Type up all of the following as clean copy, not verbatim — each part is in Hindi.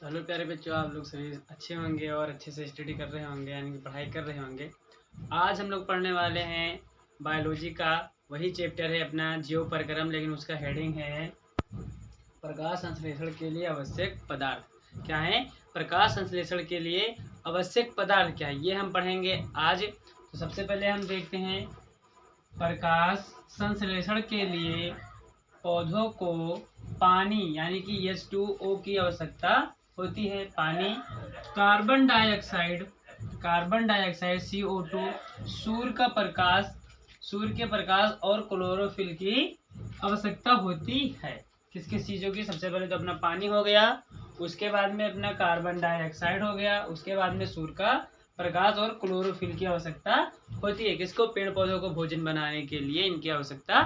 हेलो प्यारे बच्चों, आप लोग सभी अच्छे होंगे और अच्छे से स्टडी कर रहे होंगे, यानी कि पढ़ाई कर रहे होंगे। आज हम लोग पढ़ने वाले हैं बायोलॉजी का वही चैप्टर है अपना जीव परिक्रम, लेकिन उसका हेडिंग है प्रकाश संश्लेषण के लिए आवश्यक पदार्थ। क्या है? प्रकाश संश्लेषण के लिए आवश्यक पदार्थ क्या है, ये हम पढ़ेंगे आज। तो सबसे पहले हम देखते हैं प्रकाश संश्लेषण के लिए पौधों को पानी यानी कि H2O की आवश्यकता होती है। पानी, कार्बन डाइऑक्साइड CO2, सूर्य के प्रकाश और क्लोरोफिल की आवश्यकता होती है। किस किस चीज़ों की? सबसे पहले तो अपना पानी हो गया, उसके बाद में अपना कार्बन डाइऑक्साइड हो गया, उसके बाद में सूर्य का प्रकाश और क्लोरोफिल की आवश्यकता होती है। किसको? पेड़ पौधों को भोजन बनाने के लिए इनकी आवश्यकता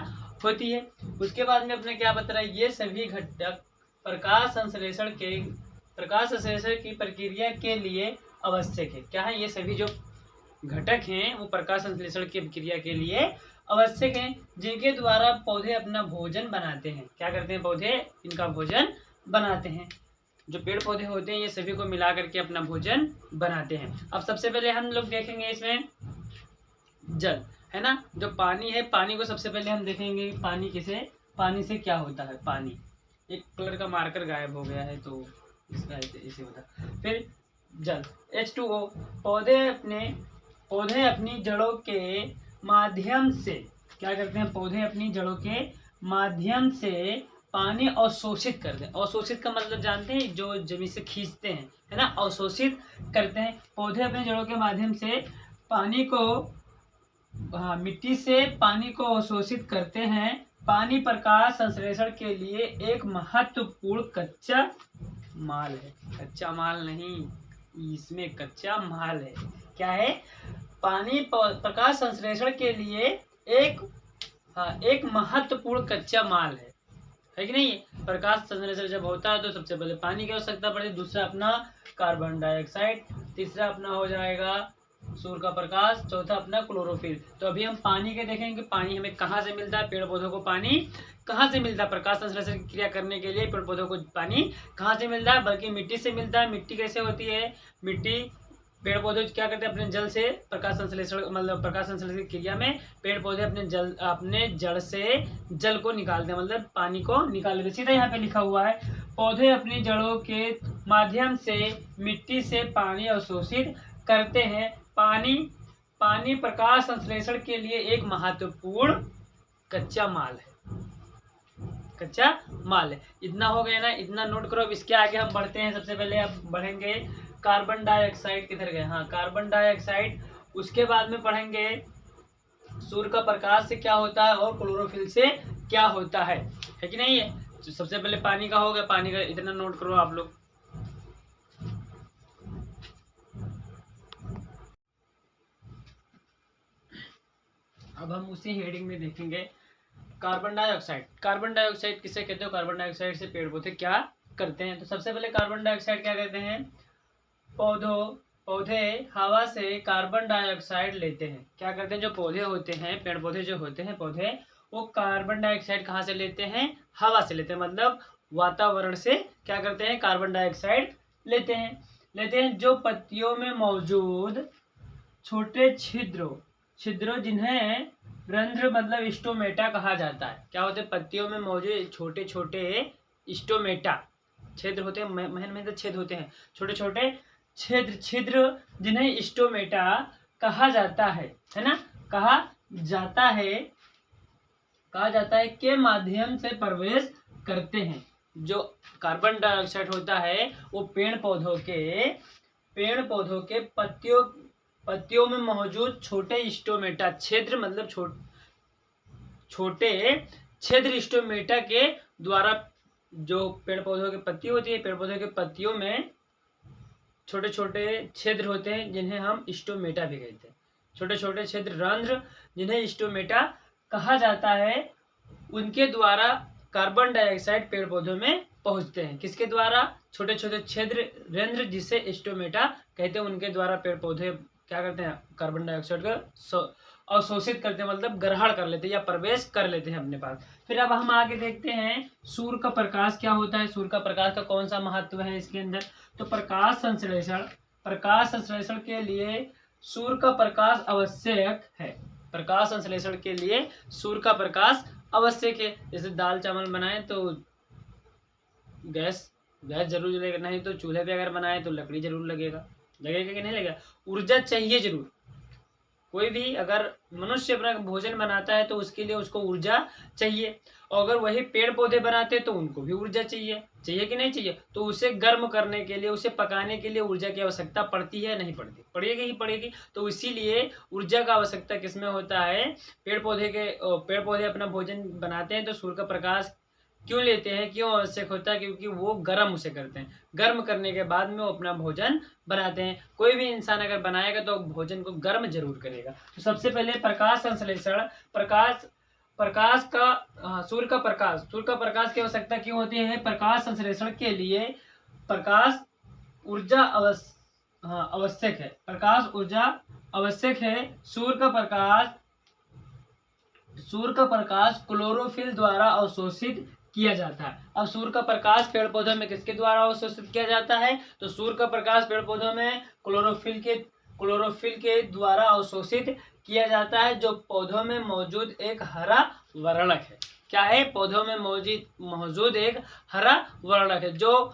होती है। उसके बाद में अपने क्या बता रहा है, ये सभी घटक प्रकाश संश्लेषण की प्रक्रिया के लिए आवश्यक है। क्या है? ये सभी जो घटक हैं वो प्रकाश संश्लेषण की प्रक्रिया के लिए आवश्यक हैं, जिनके द्वारा पौधे अपना भोजन बनाते हैं। क्या करते हैं? पौधे इनका भोजन बनाते हैं। जो पेड़ पौधे होते हैं ये सभी को मिला करके अपना भोजन बनाते हैं। अब सबसे पहले हम लोग देखेंगे इसमें जल, है ना। जो पानी है, पानी को सबसे पहले हम देखेंगे पानी से क्या होता है। पानी, एक कलर का मार्कर गायब हो गया है तो इसका इसे होता। फिर जल H2O, पौधे अपनी जड़ों के माध्यम से क्या करते हैं? पौधे अपनी जड़ों के माध्यम से पानी अवशोषित करते हैं। अवशोषित का मतलब जानते हैं? जो जमीन से खींचते हैं, है ना, अवशोषित करते हैं। पौधे अपने जड़ों के माध्यम से पानी को मिट्टी से पानी को अवशोषित करते हैं। पानी प्रकाश संश्लेषण के लिए एक महत्वपूर्ण कच्चा माल है। कच्चा माल नहीं, इसमें कच्चा माल है। क्या है? पानी प्रकाश संश्लेषण के लिए एक महत्वपूर्ण कच्चा माल है कि नहीं? प्रकाश संश्लेषण जब होता है तो सबसे पहले पानी की आवश्यकता पड़ती है, दूसरा अपना कार्बन डाइऑक्साइड, तीसरा अपना हो जाएगा सूर्य का प्रकाश, चौथा अपना क्लोरोफिल। तो अभी हम पानी के देखेंगे। पानी हमें कहाँ से मिलता है? पेड़ पौधों को पानी कहाँ से मिलता है? प्रकाश संश्लेषण की क्रिया करने के लिए पेड़ पौधों को पानी कहाँ से मिलता है? बल्कि मिट्टी से मिलता है। मिट्टी कैसे होती है? मिट्टी, पेड़ पौधे क्या करते हैं? अपने जल से प्रकाश संश्लेषण की क्रिया में पेड़ पौधे अपने जड़ से जल को निकालते हैं, मतलब पानी को निकालते हैं। सीधा यहाँ पे लिखा हुआ है, पौधे अपनी जड़ों के माध्यम से मिट्टी से पानी अवशोषित करते हैं। पानी प्रकाश संश्लेषण के लिए एक महत्वपूर्ण कच्चा माल है। इतना हो गया ना, इतना नोट करो। अब इसके आगे हम बढ़ते हैं। सबसे पहले अब बढ़ेंगे कार्बन डाइऑक्साइड। किधर गए? हाँ, कार्बन डाइऑक्साइड। उसके बाद में पढ़ेंगे सूर्य का प्रकाश से क्या होता है और क्लोरोफिल से क्या होता है कि नहीं? है तो सबसे पहले पानी का हो गया। पानी का इतना नोट करो आप लोग। अब हम उसी हेडिंग में देखेंगे कार्बन डाइऑक्साइड किसे कहते हो? कार्बन डाइऑक्साइड से पेड़ पौधे क्या करते हैं? तो सबसे पहले कार्बन डाइऑक्साइड क्या कहते हैं? पौधे हवा से कार्बन डाइऑक्साइड लेते हैं। क्या करते हैं? जो पौधे होते हैं, पेड़ पौधे जो होते हैं पौधे, वो कार्बन डाइऑक्साइड कहाँ से लेते हैं? हवा से लेते हैं, मतलब वातावरण से क्या करते हैं? कार्बन डाइऑक्साइड लेते हैं। जो पत्तियों में मौजूद छोटे छिद्रों जिन्हें रंध्र मतलब स्टोमेटा कहा जाता है। क्या होते हैं? पत्तियों में मौजूद छोटे छोटे स्टोमेटा, छिद्र होते हैं, महीन छेद होते हैं, छोटे छोटे छिद्र जिन्हें स्टोमेटा कहा जाता है ना, कहा जाता है के माध्यम से प्रवेश करते हैं। जो कार्बन डाइऑक्साइड होता है वो पेड़ पौधों के पत्तियों में मौजूद छोटे स्टोमेटा, छिद्र मतलब छोटे छिद्र स्टोमेटा के द्वारा, जो पेड़ पौधों की पत्ती होती है, पेड़ पौधों के पत्तियों में छोटे छोटे छिद्र होते हैं जिन्हें हम स्टोमेटा भी कहते हैं। छोटे छोटे छिद्र, रंध्र, जिन्हें स्टोमेटा कहा जाता है, उनके द्वारा कार्बन डाइऑक्साइड पेड़ पौधों में पहुंचते हैं। किसके द्वारा? छोटे छोटे छिद्र, रंध्र, जिसे स्टोमेटा कहते हैं, उनके द्वारा पेड़ पौधे क्या करते हैं? कार्बन डाइऑक्साइड का अवशोषित करते हैं, मतलब ग्रहण कर लेते हैं या प्रवेश कर लेते हैं अपने पास। फिर अब हम आगे देखते हैं सूर्य का प्रकाश क्या होता है, सूर्य का प्रकाश का कौन सा महत्व है इसके अंदर। तो प्रकाश संश्लेषण के लिए सूर्य का प्रकाश आवश्यक है। प्रकाश संश्लेषण के लिए सूर्य का प्रकाश आवश्यक है। जैसे दाल चावल बनाए तो गैस जरूर जलेगा, नहीं तो चूल्हे पे अगर बनाए तो लकड़ी जरूर लगेगा कि नहीं लगेगा। ऊर्जा चाहिए जरूर। कोई भी अगर मनुष्य अपना भोजन बनाता है तो उसके लिए उसको ऊर्जा चाहिए, और अगर वही पेड़ पौधे बनाते हैं तो उनको भी ऊर्जा चाहिए कि नहीं चाहिए। तो उसे गर्म करने के लिए, उसे पकाने के लिए ऊर्जा की आवश्यकता पड़ती है, नहीं पड़ती? पड़ेगी। तो इसीलिए ऊर्जा का आवश्यकता किसमें होता है, पेड़ पौधे अपना भोजन बनाते हैं तो सूर्य का प्रकाश क्यों लेते हैं, क्यों आवश्यक होता है, क्योंकि वो गर्म उसे करते हैं। गर्म करने के बाद में वो अपना भोजन बनाते हैं। कोई भी इंसान अगर बनाएगा तो भोजन को गर्म जरूर करेगा। तो सबसे पहले प्रकाश संश्लेषण, प्रकाश का सूर्य का प्रकाश की आवश्यकता क्यों होती है। प्रकाश संश्लेषण के लिए प्रकाश ऊर्जा आवश्यक है। प्रकाश ऊर्जा आवश्यक है। सूर्य का प्रकाश क्लोरोफिल द्वारा अवशोषित किया जाता है। अब सूर्य का प्रकाश पेड़ पौधों में किसके द्वारा अवशोषित किया जाता है, तो सूर्य का प्रकाश पेड़ पौधों में क्लोरोफिल के द्वारा अवशोषित किया जाता है, जो पौधों में मौजूद एक हरा वर्णक है। क्या है, पौधों में मौजूद एक हरा वर्णक है। जो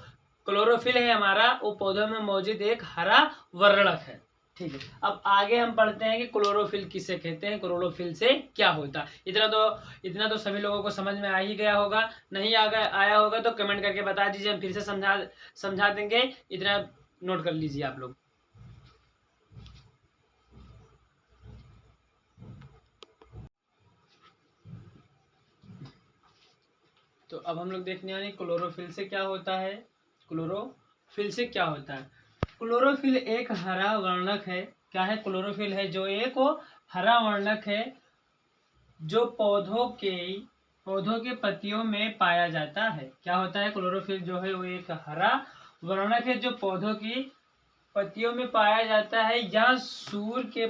क्लोरोफिल है हमारा, वो पौधों में मौजूद एक हरा वर्णक है। ठीक है, अब आगे हम पढ़ते हैं कि क्लोरोफिल किसे कहते हैं, क्लोरोफिल से क्या होता है। इतना तो सभी लोगों को समझ में आ ही गया होगा। नहीं आया होगा तो कमेंट करके बता दीजिए, हम फिर से समझा देंगे। इतना नोट कर लीजिए आप लोग। तो अब हम लोग देखने वाले क्लोरोफिल से क्या होता है। क्लोरोफिल एक हरा वर्णक है। क्या है, क्लोरोफिल है जो एक हरा वर्णक है, जो पौधों के पत्तियों में पाया जाता है। क्या होता है, क्लोरोफिल जो है वो एक हरा वर्णक है, जो पौधों की पत्तियों में पाया जाता है। यह सूर्य के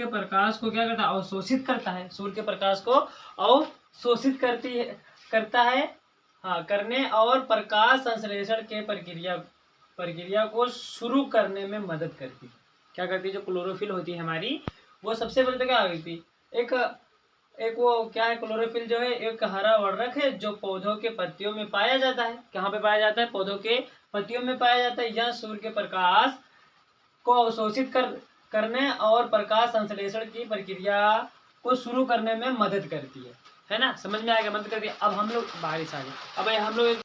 प्रकाश को क्या करता है, अवशोषित करता है। सूर्य के प्रकाश को अवशोषित करता है करने और प्रकाश संश्लेषण के प्रक्रिया को शुरू करने में मदद करती है। क्या करती है, जो क्लोरोफिल होती है हमारी, वो सबसे पहले तो क्या आ गई थी, एक वो क्या है, क्लोरोफिल जो है एक हरा वर्णक है, जो पौधों के पत्तियों में पाया जाता है। कहाँ पे पाया जाता है, पौधों के पत्तियों में पाया जाता है। यह सूर्य के प्रकाश को अवशोषित करने और प्रकाश संश्लेषण की प्रक्रिया को शुरू करने में मदद करती है ना। समझ में आ गया, मदद करती है। अब हम लोग बारिश आ गई। अब हम लोग